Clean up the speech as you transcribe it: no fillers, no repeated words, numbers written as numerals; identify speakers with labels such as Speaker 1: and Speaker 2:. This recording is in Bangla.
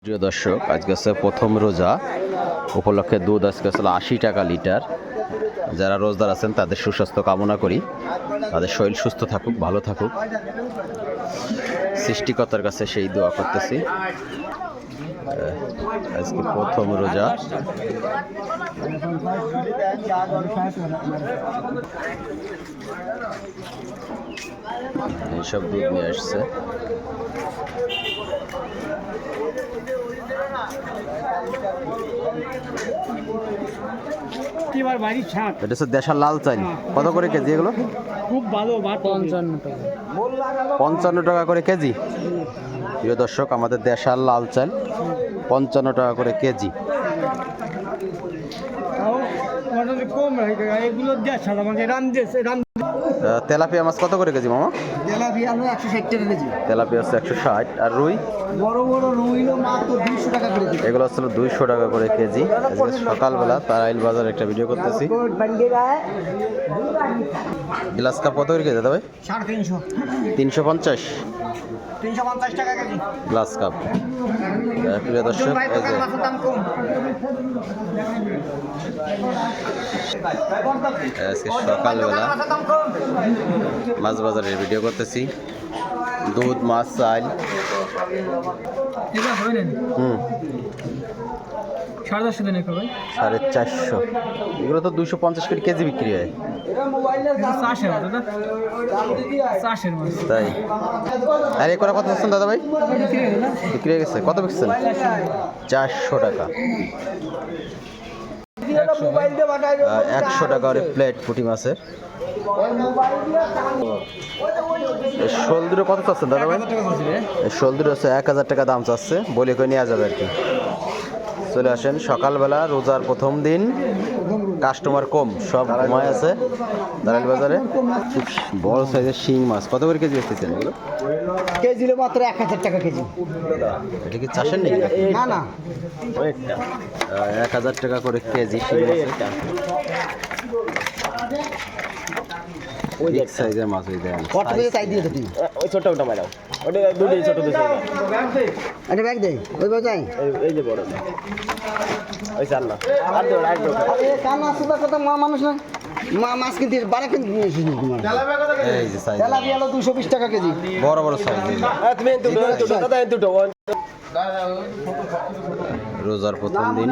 Speaker 1: প্রিয় দর্শক, আজকে হচ্ছে প্রথম রোজা উপলক্ষে দুধ আজকে আসলে 80 টাকা লিটার। যারা রোজদার আছেন তাদের সুস্বাস্থ্য কামনা করি, তাদের শরীর সুস্থ থাকুক, ভালো থাকুক, সৃষ্টিকর্তার কাছে সেই দোয়া করতেছি। আজকে প্রথম রোজা। এইসব দুধ নিয়ে আসছে। এটা হচ্ছে দেশাল লাল চাল। কত করে কেজি এগুলো?
Speaker 2: খুব ভালো, 55 টাকা।
Speaker 1: 55 টাকা করে কেজি। প্রিয় দর্শক, আমাদের দেশাল লাল চাল 55 টাকা করে কেজি।
Speaker 2: কম এগুলো
Speaker 1: তেলাপিয়া মাছ কত করে কেজি মামা?
Speaker 2: তেলাপিয়া 160 টাকা কেজি।
Speaker 1: তেলাপিয়া হচ্ছে 160। আর রুই?
Speaker 2: বড় বড় রুই মাত্র 200 টাকা করে কেজি।
Speaker 1: এগুলো হচ্ছে 200 টাকা করে কেজি। সকালবেলা তারাইল বাজার একটা ভিডিও করতেছি। গ্লাস কাপ কত করে কেজি দাদা ভাই?
Speaker 2: 350।
Speaker 1: 350।
Speaker 2: 350 টাকা কেজি
Speaker 1: গ্লাস কাপ। প্রিয় দর্শক, এই যে আজকে সকালবেলা মাছ বাজারের ভিডিও করতেছি। দুধ, মাছ, চাল।
Speaker 2: 450 দেন ভাই।
Speaker 1: 450। এগুলো তো 250 করে কেজি বিক্রি হয়। তাই? আর এ করা কত পাচ্ছেন দাদা ভাই? বিক্রি হয়ে গেছে। কত বিকছেন? 400 টাকা। 100 টাকা করে প্লেট পুঁটি মাছের। শোল দুটো কত চাচ্ছেন দাদা ভাই? শোল দুটো হচ্ছে 1000 টাকা দাম চাচ্ছে, বলে করে নেওয়া যাবে আর কি। চলে আসেন, সকালবেলা রোজার প্রথম দিন, কাস্টমার কম, সব ঘুমায় আছে দালাল বাজারে। বড় সাইজের শিং মাছ কত করে কেজি বেচতেছেন এগুলো?
Speaker 2: কেজি মাত্র 1000 টাকা কেজি।
Speaker 1: এটা কি চাষের নেই?
Speaker 2: না না,
Speaker 1: 1000 টাকা করে কেজি শিং মাছ। বিগ সাইজের মাছ হয়ে যায়।
Speaker 2: কত করে চাই দিয়েছো তুই?
Speaker 3: ওই ছোটটা মারাও, ওটা দুটোই ছোট দুটো।
Speaker 2: আরে ব্যাগ দে, ওই বাজাই
Speaker 3: এই যে বড় ওই চাল না আর দৌড় আর দৌড়।
Speaker 2: আরে কানা সুদা কত মানুষ না মাছ কিনতে বাড়া কিনতে নিয়েছিস তোমার।
Speaker 1: এই যে সাইজ
Speaker 2: তেলাপিয়া 220 টাকা কেজি।
Speaker 1: বড় বড় সাইজ।
Speaker 3: তুমি দুটো দাদা দুটো।
Speaker 1: রোজার প্রথম দিন।